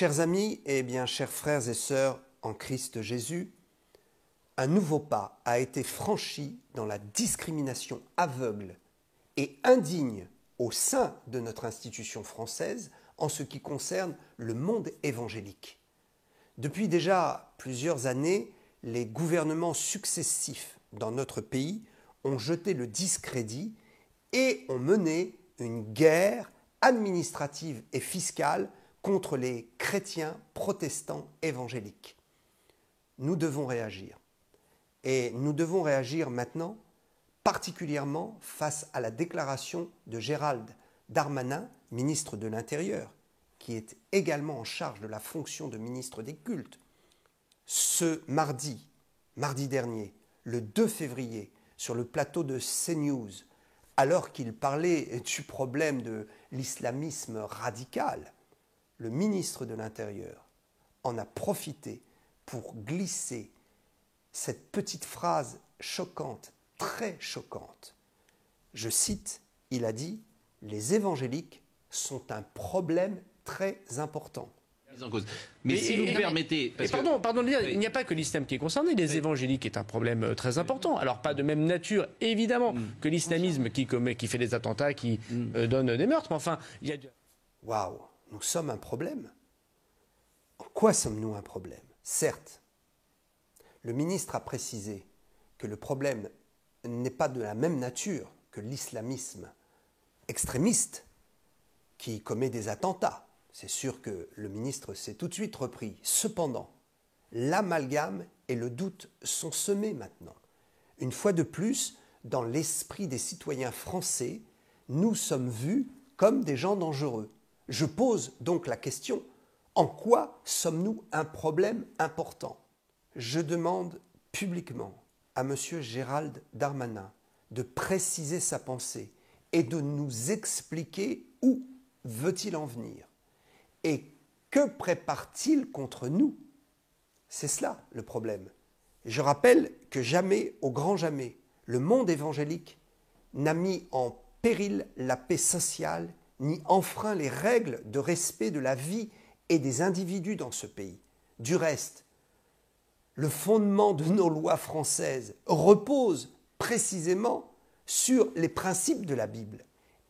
Chers amis, chers frères et sœurs en Christ Jésus, un nouveau pas a été franchi dans la discrimination aveugle et indigne au sein de notre institution française en ce qui concerne le monde évangélique. Depuis déjà plusieurs années, les gouvernements successifs dans notre pays ont jeté le discrédit et ont mené une guerre administrative et fiscale contre les chrétiens protestants évangéliques. Nous devons réagir. Et nous devons réagir maintenant, particulièrement face à la déclaration de Gérald Darmanin, ministre de l'Intérieur, qui est également en charge de la fonction de ministre des cultes. Ce mardi dernier, le 2 février, sur le plateau de CNews, alors qu'il parlait du problème de l'islamisme radical, le ministre de l'Intérieur en a profité pour glisser cette petite phrase choquante, très choquante. Je cite, il a dit « Les évangéliques sont un problème très important ». Mais si vous me permettez... Pardon de dire, il n'y a pas que l'islam qui est concerné, les évangéliques est un problème très important. Alors pas de même nature, évidemment, que l'islamisme qui fait des attentats, qui donne des meurtres, mais enfin... il y a... Waouh, nous sommes un problème. En quoi sommes-nous un problème? Certes, le ministre a précisé que le problème n'est pas de la même nature que l'islamisme extrémiste qui commet des attentats. C'est sûr que le ministre s'est tout de suite repris. Cependant, l'amalgame et le doute sont semés maintenant. Une fois de plus, dans l'esprit des citoyens français, nous sommes vus comme des gens dangereux. Je pose donc la question, en quoi sommes-nous un problème important? Je demande publiquement à M. Gérald Darmanin de préciser sa pensée et de nous expliquer où veut-il en venir. Et que prépare-t-il contre nous? C'est cela le problème. Je rappelle que jamais, au grand jamais, le monde évangélique n'a mis en péril la paix sociale ni enfreint les règles de respect de la vie et des individus dans ce pays. Du reste, le fondement de nos lois françaises repose précisément sur les principes de la Bible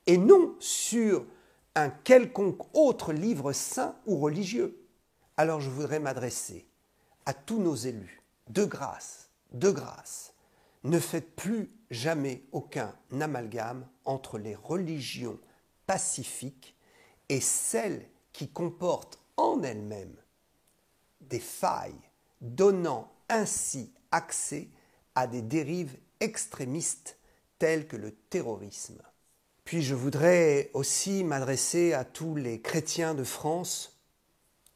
et non sur un quelconque autre livre saint ou religieux. Alors je voudrais m'adresser à tous nos élus, de grâce, ne faites plus jamais aucun amalgame entre les religions pacifiques et celles qui comportent en elles-mêmes des failles, donnant ainsi accès à des dérives extrémistes telles que le terrorisme. Puis je voudrais aussi m'adresser à tous les chrétiens de France.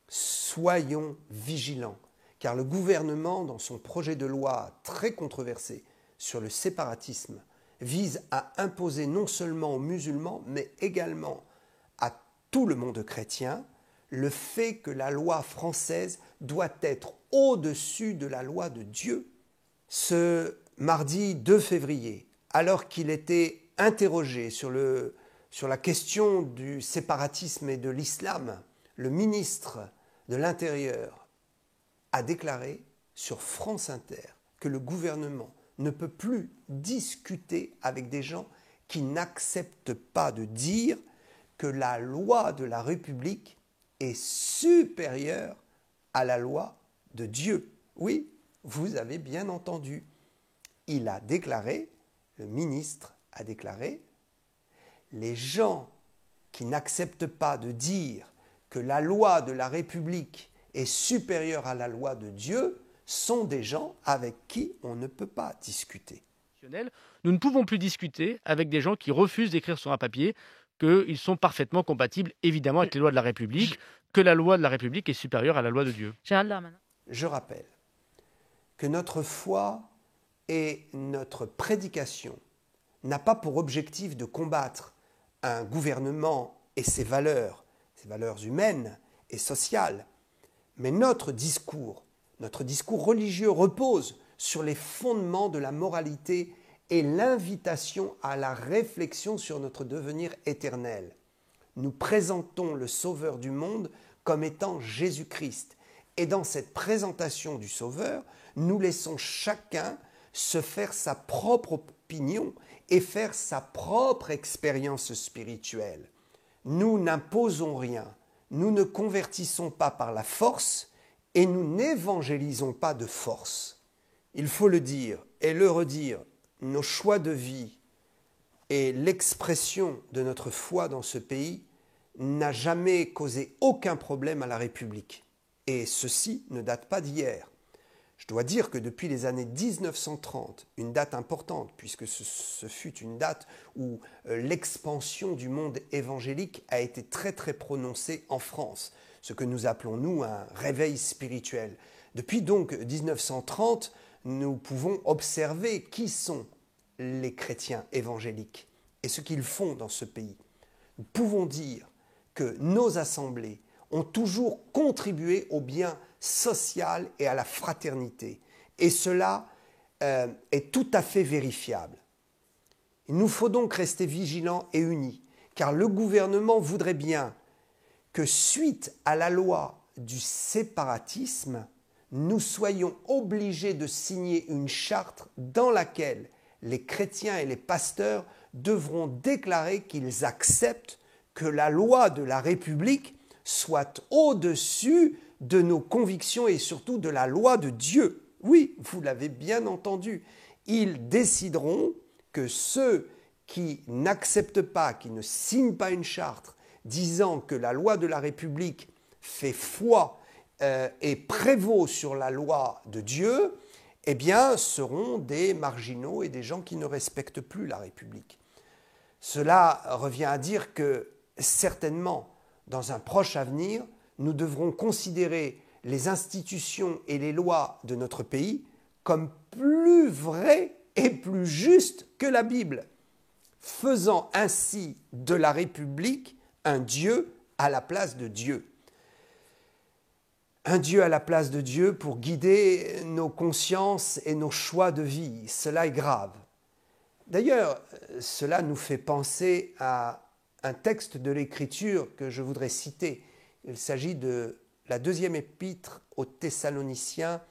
Soyons vigilants, car le gouvernement, dans son projet de loi très controversé sur le séparatisme, vise à imposer non seulement aux musulmans, mais également à tout le monde chrétien, le fait que la loi française doit être au-dessus de la loi de Dieu. Ce mardi 2 février, alors qu'il était interrogé sur la question du séparatisme et de l'islam, le ministre de l'Intérieur a déclaré sur France Inter que le gouvernement ne peut plus discuter avec des gens qui n'acceptent pas de dire que la loi de la République est supérieure à la loi de Dieu. Oui, vous avez bien entendu. Il a déclaré, le ministre a déclaré, les gens qui n'acceptent pas de dire que la loi de la République est supérieure à la loi de Dieu sont des gens avec qui on ne peut pas discuter. Nous ne pouvons plus discuter avec des gens qui refusent d'écrire sur un papier qu'ils sont parfaitement compatibles, évidemment, avec les lois de la République, que la loi de la République est supérieure à la loi de Dieu. Je rappelle que notre foi et notre prédication n'a pas pour objectif de combattre un gouvernement et ses valeurs humaines et sociales, mais notre discours religieux repose sur les fondements de la moralité et l'invitation à la réflexion sur notre devenir éternel. Nous présentons le Sauveur du monde comme étant Jésus-Christ. Et dans cette présentation du Sauveur, nous laissons chacun se faire sa propre opinion et faire sa propre expérience spirituelle. Nous n'imposons rien, nous ne convertissons pas par la force et nous n'évangélisons pas de force. Il faut le dire et le redire, nos choix de vie et l'expression de notre foi dans ce pays n'a jamais causé aucun problème à la République. Et ceci ne date pas d'hier. Je dois dire que depuis les années 1930, une date importante, puisque ce fut une date où l'expansion du monde évangélique a été très très prononcée en France, ce que nous appelons nous un réveil spirituel. Depuis donc 1930, nous pouvons observer qui sont les chrétiens évangéliques et ce qu'ils font dans ce pays. Nous pouvons dire que nos assemblées ont toujours contribué au bien social et à la fraternité. Et cela est tout à fait vérifiable. Il nous faut donc rester vigilants et unis, car le gouvernement voudrait bien que, suite à la loi du séparatisme, nous soyons obligés de signer une charte dans laquelle les chrétiens et les pasteurs devront déclarer qu'ils acceptent que la loi de la République soit au-dessus de nos convictions et surtout de la loi de Dieu. Oui, vous l'avez bien entendu. Ils décideront que ceux qui n'acceptent pas, qui ne signent pas une charte disant que la loi de la République fait foi et prévaut sur la loi de Dieu, eh bien, seront des marginaux et des gens qui ne respectent plus la République. Cela revient à dire que, certainement, dans un proche avenir, nous devrons considérer les institutions et les lois de notre pays comme plus vraies et plus justes que la Bible, faisant ainsi de la République un Dieu à la place de Dieu. Un Dieu à la place de Dieu pour guider nos consciences et nos choix de vie. Cela est grave. D'ailleurs, cela nous fait penser à un texte de l'Écriture que je voudrais citer. Il s'agit de la deuxième épître aux Thessaloniciens,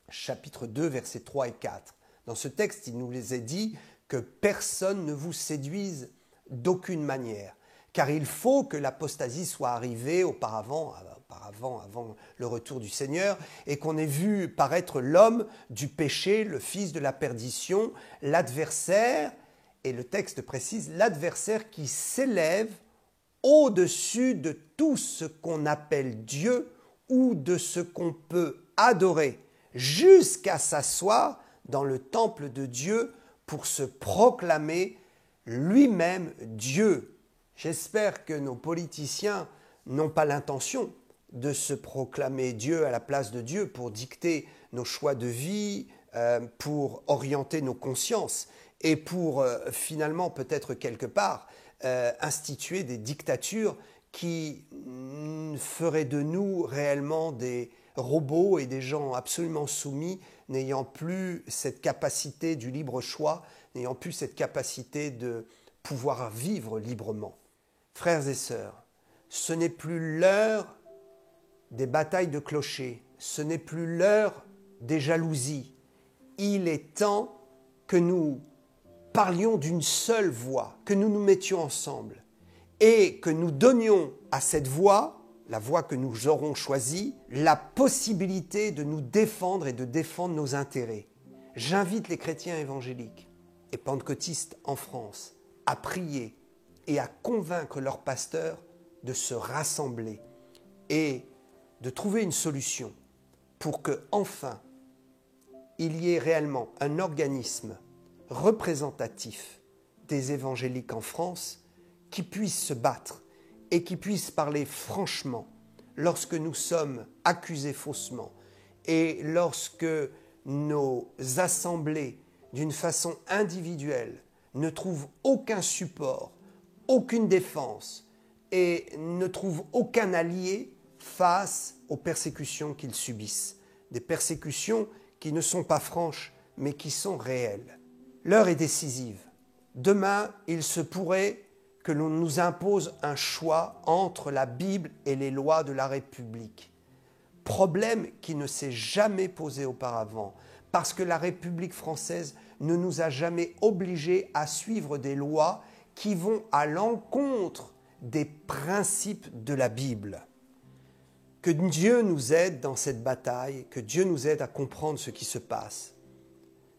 chapitre 2, versets 3 et 4. Dans ce texte, il nous est dit que personne ne vous séduise d'aucune manière, car il faut que l'apostasie soit arrivée auparavant, avant le retour du Seigneur, et qu'on ait vu paraître l'homme du péché, le fils de la perdition, l'adversaire, et le texte précise, l'adversaire qui s'élève au-dessus de tout ce qu'on appelle Dieu ou de ce qu'on peut adorer, jusqu'à s'asseoir dans le temple de Dieu pour se proclamer lui-même Dieu. J'espère que nos politiciens n'ont pas l'intention de se proclamer Dieu à la place de Dieu pour dicter nos choix de vie, pour orienter nos consciences et pour finalement peut-être quelque part instituer des dictatures qui feraient de nous réellement des robots et des gens absolument soumis, n'ayant plus cette capacité du libre choix, n'ayant plus cette capacité de pouvoir vivre librement. Frères et sœurs, ce n'est plus l'heure des batailles de clochers, ce n'est plus l'heure des jalousies. Il est temps que nous parlions d'une seule voix, que nous nous mettions ensemble et que nous donnions à cette voix, la voix que nous aurons choisie, la possibilité de nous défendre et de défendre nos intérêts. J'invite les chrétiens évangéliques et pentecôtistes en France à prier et à convaincre leurs pasteurs de se rassembler et de trouver une solution pour que, enfin, il y ait réellement un organisme représentatif des évangéliques en France qui puisse se battre et qui puisse parler franchement lorsque nous sommes accusés faussement et lorsque nos assemblées, d'une façon individuelle, ne trouvent aucun support, aucune défense et ne trouvent aucun allié face aux persécutions qu'ils subissent. Des persécutions qui ne sont pas franches, mais qui sont réelles. L'heure est décisive. Demain, il se pourrait que l'on nous impose un choix entre la Bible et les lois de la République. Problème qui ne s'est jamais posé auparavant, parce que la République française ne nous a jamais obligés à suivre des lois qui vont à l'encontre des principes de la Bible. Que Dieu nous aide dans cette bataille, que Dieu nous aide à comprendre ce qui se passe.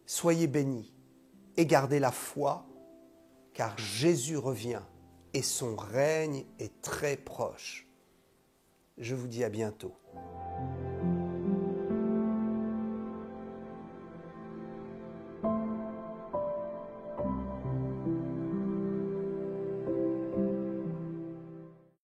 Soyez bénis et gardez la foi, car Jésus revient et son règne est très proche. Je vous dis à bientôt.